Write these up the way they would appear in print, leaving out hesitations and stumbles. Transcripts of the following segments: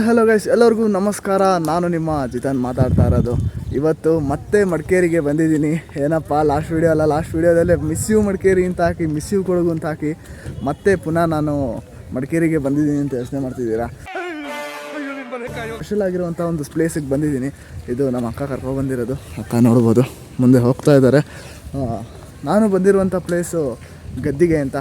Hello guys, ಎಲ್ಲರಿಗೂ ನಮಸ್ಕಾರ. ನಾನು ನಿಮ್ಮ ಜಿತನ್ ಮಾತಾಡ್ತಾ ಇರೋದು. ಇವತ್ತು ಮತ್ತೆ ಮಡಿಕೇರಿಗೆ ಬಂದಿದ್ದೀನಿ. ಏನಪ್ಪ ಲಾಸ್ಟ್ ವೀಡಿಯೋದಲ್ಲೇ ಮಿಸ್ ಯು ಮಡಿಕೇರಿ ಅಂತ ಹಾಕಿ, ಮಿಸ್ ಯು ಕೊಡಗು ಅಂತ ಹಾಕಿ ಮತ್ತೆ ಪುನಃ ನಾನು ಮಡಿಕೇರಿಗೆ ಬಂದಿದ್ದೀನಿ ಅಂತ ಯೋಚನೆ ಮಾಡ್ತಿದ್ದೀರಾ. ಸ್ಪೆಷಲ್ ಆಗಿರುವಂಥ ಒಂದು ಪ್ಲೇಸಿಗೆ ಬಂದಿದ್ದೀನಿ. ಇದು ನಮ್ಮ ಅಕ್ಕ ಕರ್ಕೊಂಡು ಬಂದಿರೋದು. ಅಕ್ಕ ನೋಡ್ಬೋದು ಮುಂದೆ ಹೋಗ್ತಾ ಇದ್ದಾರೆ. ನಾನು ಬಂದಿರುವಂಥ ಪ್ಲೇಸು ಗದ್ದಿಗೆ ಅಂತ.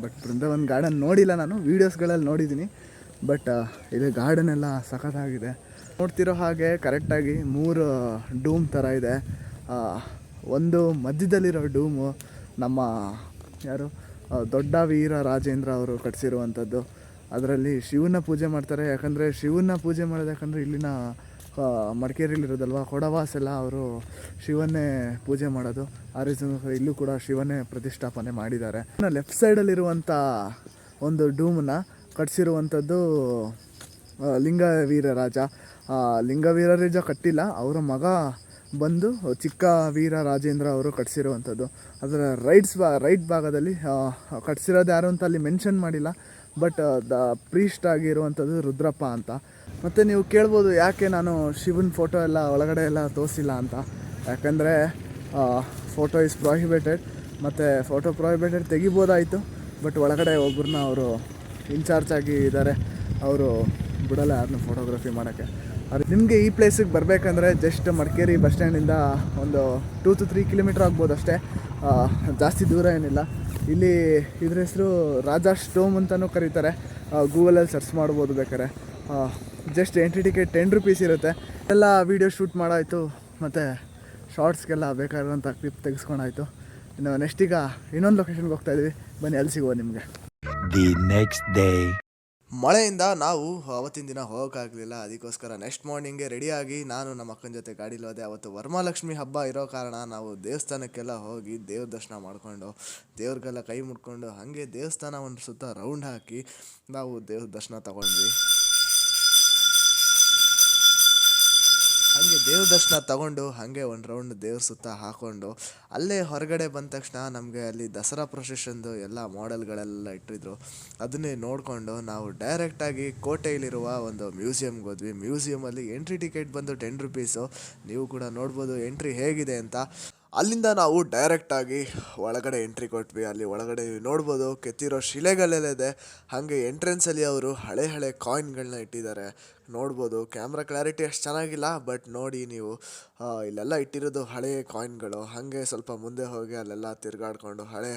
ಬಟ್ ಬೃಂದಾವನ್ ಗಾರ್ಡನ್ ನೋಡಿಲ್ಲ, ನಾನು ವೀಡಿಯೋಸ್ಗಳಲ್ಲಿ ನೋಡಿದ್ದೀನಿ. ಬಟ್ ಇಲ್ಲಿ ಗಾರ್ಡನ್ ಎಲ್ಲ ಸಖತ್ತಾಗಿದೆ. ನೋಡ್ತಿರೋ ಹಾಗೆ ಕರೆಕ್ಟಾಗಿ 3 ಡೂಮ್ ಥರ ಇದೆ. ಒಂದು ಮಧ್ಯದಲ್ಲಿರೋ ಡೂಮು ನಮ್ಮ ಯಾರು ದೊಡ್ಡ ವೀರ ರಾಜೇಂದ್ರ ಅವರು ಕಟ್ಟಿಸಿರುವಂಥದ್ದು. ಅದರಲ್ಲಿ ಶಿವನ ಪೂಜೆ ಮಾಡ್ತಾರೆ. ಯಾಕಂದರೆ ಶಿವನ ಪೂಜೆ ಮಾಡೋದು ಯಾಕಂದರೆ ಇಲ್ಲಿನ ಮಡಿಕೇರಿಲಿರೋದಲ್ವ, ಕೊಡವಾಸ್ ಎಲ್ಲ ಅವರು ಶಿವನ್ನೇ ಪೂಜೆ ಮಾಡೋದು. ಆ ರೀಸನ್ ಇಲ್ಲೂ ಕೂಡ ಶಿವನೇ ಪ್ರತಿಷ್ಠಾಪನೆ ಮಾಡಿದ್ದಾರೆ. ಲೆಫ್ಟ್ ಸೈಡಲ್ಲಿರುವಂಥ ಒಂದು ಡೂಮನ್ನ ಕಟ್ಟಿಸಿರುವಂಥದ್ದು ಲಿಂಗವೀರರಾಜ. ಲಿಂಗವೀರರಾಜ ಕಟ್ಟಿಲ್ಲ, ಅವರ ಮಗ ಬಂದು ಚಿಕ್ಕ ವೀರ ರಾಜೇಂದ್ರ ಅವರು ಕಟ್ಟಿಸಿರುವಂಥದ್ದು. ಅದರ ರೈಟ್ ಭಾಗದಲ್ಲಿ ಕಟ್ಟಿಸಿರೋದು ಯಾರು ಅಂತ ಅಲ್ಲಿ ಮೆನ್ಷನ್ ಮಾಡಿಲ್ಲ. ಬಟ್ ದ ಪ್ರೀಸ್ಟ್ ಆಗಿರುವಂಥದ್ದು ರುದ್ರಪ್ಪ ಅಂತ. ಮತ್ತು ನೀವು ಕೇಳ್ಬೋದು ಯಾಕೆ ನಾನು ಶಿವನ ಫೋಟೋ ಎಲ್ಲ ಒಳಗಡೆ ಎಲ್ಲ ತೋರಿಸಿಲ್ಲ ಅಂತ. ಯಾಕಂದರೆ ಫೋಟೋ ಇಸ್ ಪ್ರೊಹಿಬಿಟೆಡ್. ಮತ್ತು ಫೋಟೋ ಪ್ರೊಹಿಬಿಟೆಡ್ ತೆಗಿಬೋದಾಯಿತು, ಬಟ್ ಒಳಗಡೆ ಒಬ್ಬರನ್ನ ಅವರು ಇನ್ಚಾರ್ಜ್ ಆಗಿ ಇದ್ದಾರೆ, ಅವರು ಬಿಡಲ್ಲ ಯಾರನ್ನ ಫೋಟೋಗ್ರಫಿ ಮಾಡೋಕ್ಕೆ. ಅದು ನಿಮಗೆ ಈ ಪ್ಲೇಸಿಗೆ ಬರಬೇಕಂದ್ರೆ ಜಸ್ಟ್ ಮಡಿಕೇರಿ ಬಸ್ ಸ್ಟ್ಯಾಂಡಿಂದ ಒಂದು 2 to 3 ಕಿಲೋಮೀಟ್ರ್ ಆಗ್ಬೋದು ಅಷ್ಟೇ, ಜಾಸ್ತಿ ದೂರ ಏನಿಲ್ಲ. ಇಲ್ಲಿ ಇದ್ರ ಹೆಸರು ರಾಜಾ ಸ್ಟೋಮ್ ಅಂತಲೂ ಕರೀತಾರೆ. ಗೂಗಲಲ್ಲಿ ಸರ್ಚ್ ಮಾಡ್ಬೋದು ಬೇಕಾರೆ. ಜಸ್ಟ್ ಎಂಟ್ರಿ ಟಿಕೆಟ್ 10 ರೂಪೀಸ್ ಇರುತ್ತೆ. ಎಲ್ಲ ವೀಡಿಯೋ ಶೂಟ್ ಮಾಡಾಯಿತು, ಮತ್ತು ಶಾರ್ಟ್ಸ್ಗೆಲ್ಲ ಬೇಕಾಗಿರುವಂಥ ಕ್ಲಿಪ್ ತೆಗೆಸ್ಕೊಂಡಾಯಿತು. ಇನ್ನು ನೆಕ್ಸ್ಟ್ ಈಗ ಇನ್ನೊಂದು ಲೊಕೇಶನ್ಗೆ ಹೋಗ್ತಾಯಿದ್ವಿ. ಬನ್ನಿ ಅಲ್ಲಿ ಸಿಗುವ ನಿಮಗೆ. ದಿ ನೆಕ್ಸ್ಟ್ ಡೇ ಮಳೆಯಿಂದ ನಾವು ಅವತ್ತಿನ ದಿನ ಹೋಗೋಕ್ಕಾಗಲಿಲ್ಲ. ಅದಕ್ಕೋಸ್ಕರ ನೆಕ್ಸ್ಟ್ ಮಾರ್ನಿಂಗ್ಗೆ ರೆಡಿಯಾಗಿ ನಾನು ನಮ್ಮ ಅಕ್ಕನ ಜೊತೆ ಗಾಡೀಲಿ ಹೋದೆ. ಅವತ್ತು ವರಮಹಾಲಕ್ಷ್ಮಿ ಹಬ್ಬ ಇರೋ ಕಾರಣ ನಾವು ದೇವಸ್ಥಾನಕ್ಕೆಲ್ಲ ಹೋಗಿ ದೇವ್ರ ದರ್ಶನ ಮಾಡಿಕೊಂಡು, ದೇವ್ರಿಗೆಲ್ಲ ಕೈ ಮುಟ್ಕೊಂಡು, ಹಾಗೆ ದೇವಸ್ಥಾನ ಒಂದು ಸುತ್ತ ರೌಂಡ್ ಹಾಕಿ ನಾವು ದೇವ್ರ ದರ್ಶನ ತಗೊಂಡ್ವಿ. ಹಾಗೆ ದೇವ್ರ ದರ್ಶನ ತಗೊಂಡು ಹಾಗೆ ಒಂದು ರೌಂಡ್ ದೇವ್ರ ಸುತ್ತ ಹಾಕ್ಕೊಂಡು ಅಲ್ಲೇ ಹೊರಗಡೆ ಬಂದ ತಕ್ಷಣ ನಮಗೆ ಅಲ್ಲಿ ದಸರಾ ಪ್ರೊಸೆಷನ್ದು ಎಲ್ಲ ಮಾಡೆಲ್ಗಳೆಲ್ಲ ಇಟ್ಟಿದ್ರು. ಅದನ್ನೇ ನೋಡಿಕೊಂಡು ನಾವು ಡೈರೆಕ್ಟಾಗಿ ಕೋಟೆಯಲ್ಲಿರುವ ಒಂದು ಮ್ಯೂಸಿಯಮ್ಗೆ ಹೋದ್ವಿ. ಮ್ಯೂಸಿಯಮಲ್ಲಿ ಎಂಟ್ರಿ ಟಿಕೆಟ್ ಬಂದು 10 ರೂಪೀಸು. ನೀವು ಕೂಡ ನೋಡ್ಬೋದು ಎಂಟ್ರಿ ಹೇಗಿದೆ ಅಂತ. ಅಲ್ಲಿಂದ ನಾವು ಡೈರೆಕ್ಟಾಗಿ ಒಳಗಡೆ ಎಂಟ್ರಿ ಕೊಟ್ವಿ. ಅಲ್ಲಿ ಒಳಗಡೆ ನೋಡ್ಬೋದು ಕೆತ್ತಿರೋ ಶಿಲೆಗಳೆಲ್ಲ ಇದೆ. ಹಾಗೆ ಎಂಟ್ರೆನ್ಸಲ್ಲಿ ಅವರು ಹಳೆ ಕಾಯಿನ್ಗಳನ್ನ ಇಟ್ಟಿದ್ದಾರೆ. ನೋಡ್ಬೋದು ಕ್ಯಾಮ್ರಾ ಕ್ಲಾರಿಟಿ ಅಷ್ಟು ಚೆನ್ನಾಗಿಲ್ಲ, ಬಟ್ ನೋಡಿ ನೀವು ಇಲ್ಲೆಲ್ಲ ಇಟ್ಟಿರೋದು ಹಳೆಯ ಕಾಯಿನ್ಗಳು. ಹಾಗೆ ಸ್ವಲ್ಪ ಮುಂದೆ ಹೋಗಿ ಅಲ್ಲೆಲ್ಲ ತಿರುಗಾಡ್ಕೊಂಡು ಹಳೆ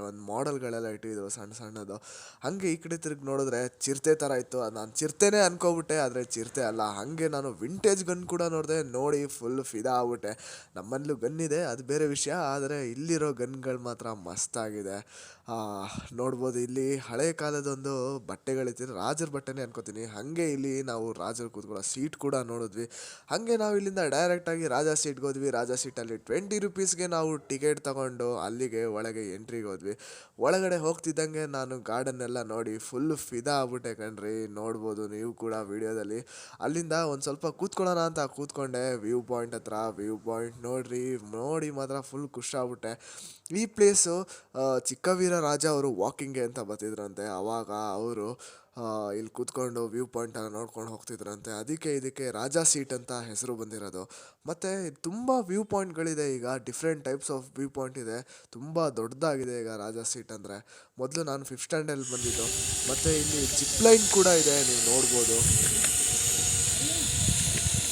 ಒಂದು ಮಾಡೆಲ್ಗಳೆಲ್ಲ ಇಟ್ಟಿದ್ರು ಸಣ್ಣದು. ಹಾಗೆ ಈ ಕಡೆ ತಿರುಗಿ ನೋಡಿದ್ರೆ ಚಿರತೆ ಥರ ಇತ್ತು. ನಾನು ಚಿರತೆನೇ ಅನ್ಕೋಬಿಟ್ಟೆ, ಆದರೆ ಚಿರತೆ ಅಲ್ಲ. ಹಾಗೆ ನಾನು ವಿಂಟೇಜ್ ಗನ್ ಕೂಡ ನೋಡಿದೆ. ನೋಡಿ ಫುಲ್ ಫಿದಾ ಆಗ್ಬಿಟ್ಟೆ. ನಮ್ಮಲ್ಲೂ ಗನ್ ಇದೆ, ಅದು ಬೇರೆ ವಿಷಯ, ಆದರೆ ಇಲ್ಲಿರೋ ಗನ್ಗಳು ಮಾತ್ರ ಮಸ್ತಾಗಿದೆ. ನೋಡ್ಬೋದು ಇಲ್ಲಿ ಹಳೆ ಕಾಲದೊಂದು ಬಟ್ಟೆಗಳಿತ್ತು, ರಾಜರ ಬಟ್ಟೆನೇ ಅನ್ಕೋತೀನಿ. ಹಾಗೆ ಇಲ್ಲಿ ನಾವು ರಾಜರು ಕೂತ್ಕೊಳ್ಳೋ ಸೀಟ್ ಕೂಡ ನೋಡಿದ್ವಿ. ಹಾಗೆ ನಾವು ಇಲ್ಲಿಂದ ಡೈರೆಕ್ಟಾಗಿ ರಾಜಾ ಸೀಟ್ಗೆ ಹೋದ್ವಿ. ರಾಜಾ ಸೀಟಲ್ಲಿ 20 ರೂಪೀಸ್ಗೆ ನಾವು ಟಿಕೆಟ್ ತಗೊಂಡು ಅಲ್ಲಿಗೆ ಒಳಗೆ ಎಂಟ್ರಿಗೆ ಹೋದ್ವಿ. ಒಳಗಡೆ ಹೋಗ್ತಿದ್ದಂಗೆ ನಾನು ಗಾರ್ಡನ್ ಎಲ್ಲ ನೋಡಿ ಫುಲ್ ಫಿದಾ ಆಗ್ಬಿಟ್ಟೆ ಕಣ್ರಿ. ನೋಡ್ಬೋದು ನೀವು ಕೂಡ ವಿಡಿಯೋದಲ್ಲಿ. ಅಲ್ಲಿಂದ ಒಂದು ಸ್ವಲ್ಪ ಕೂತ್ಕೊಳ್ಳೋಣ ಅಂತ ಕೂತ್ಕೊಂಡೆ ವ್ಯೂ ಪಾಯಿಂಟ್ ಹತ್ರ. ವ್ಯೂ ಪಾಯಿಂಟ್ ನೋಡಿ ಮಾತ್ರ ಫುಲ್ ಖುಷಿಯಾಗ್ಬಿಟ್ಟೆ. ಈ ಪ್ಲೇಸು ಚಿಕ್ಕವೀರ ರಾಜ ಅವರು ವಾಕಿಂಗ್ಗೆ ಅಂತ ಬರ್ತಿದ್ರಂತೆ. ಆವಾಗ ಅವರು ಇಲ್ಲಿ ಕೂತ್ಕೊಂಡು ವ್ಯೂ ಪಾಯಿಂಟ್ ನೋಡ್ಕೊಂಡು ಹೋಗ್ತಿದ್ರಂತೆ. ಇದಕ್ಕೆ ರಾಜಾ ಸೀಟ್ ಅಂತ ಹೆಸರು ಬಂದಿರೋದು. ಮತ್ತು ತುಂಬ ವ್ಯೂ ಪಾಯಿಂಟ್ಗಳಿದೆ ಈಗ, different types of view point ಇದೆ. ತುಂಬ ದೊಡ್ಡದಾಗಿದೆ ಈಗ ರಾಜಾ ಸೀಟ್ ಅಂದರೆ. ಮೊದಲು ನಾನು 5th ಸ್ಟ್ಯಾಂಡರ್ಡಲ್ಲಿ ಬಂದಿದ್ದು. ಮತ್ತು ಇಲ್ಲಿ ಜಿಪ್ ಲೈನ್ ಕೂಡ ಇದೆ, ನೀವು ನೋಡ್ಬೋದು.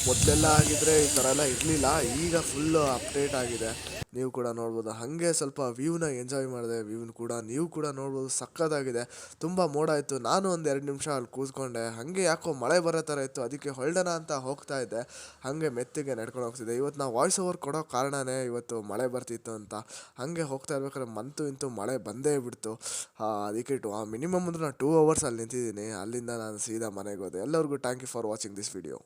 ಮೊದಲೆಲ್ಲ ಆಗಿದ್ರೆ ಈ ಥರ ಎಲ್ಲ ಇರಲಿಲ್ಲ, ಈಗ ಫುಲ್ಲು ಅಪ್ಡೇಟ್ ಆಗಿದೆ. ನೀವು ಕೂಡ ನೋಡ್ಬೋದು. ಹಾಗೆ ಸ್ವಲ್ಪ ವ್ಯೂನ ಎಂಜಾಯ್ ಮಾಡಿದೆ. ವ್ಯೂನ ಕೂಡ ನೀವು ಕೂಡ ನೋಡ್ಬೋದು, ಸಕ್ಕತ್ತಾಗಿದೆ. ತುಂಬ ಮೋಡ ಇತ್ತು. ನಾನು ಒಂದು 2 ನಿಮಿಷ ಅಲ್ಲಿ ಕೂತ್ಕೊಂಡೆ. ಹಾಗೆ ಯಾಕೋ ಮಳೆ ಬರೋ ಥರ ಇತ್ತು, ಅದಕ್ಕೆ ಹೊರಡೋಣ ಅಂತ ಹೋಗ್ತಾ ಇದ್ದೆ. ಹಾಗೆ ಮೆತ್ತಿಗೆ ನಡ್ಕೊಂಡು ಹೋಗ್ತಿದ್ದೆ. ಇವತ್ತು ನಾವು ವಾಯ್ಸ್ ಓವರ್ ಕೊಡೋ ಕಾರಣನೇ ಇವತ್ತು ಮಳೆ ಬರ್ತಿತ್ತು ಅಂತ. ಹಾಗೆ ಹೋಗ್ತಾ ಇರ್ಬೇಕಾದ್ರೆ ಇಂತೂ ಮಳೆ ಬಂದೇ ಬಿಡ್ತು. ಅದಕ್ಕೆ ಮಿನಿಮಮ್ ಅಂದ್ರೆ ನಾನು 2 ಅವರ್ಸ್ ಅಲ್ಲಿ ನಿಂತಿದ್ದೀನಿ. ಅಲ್ಲಿಂದ ನಾನು ಸೀದಾ ಮನೆಗೆ ಹೋದೆ. ಎಲ್ಲರಿಗೂ thank you for watching this video.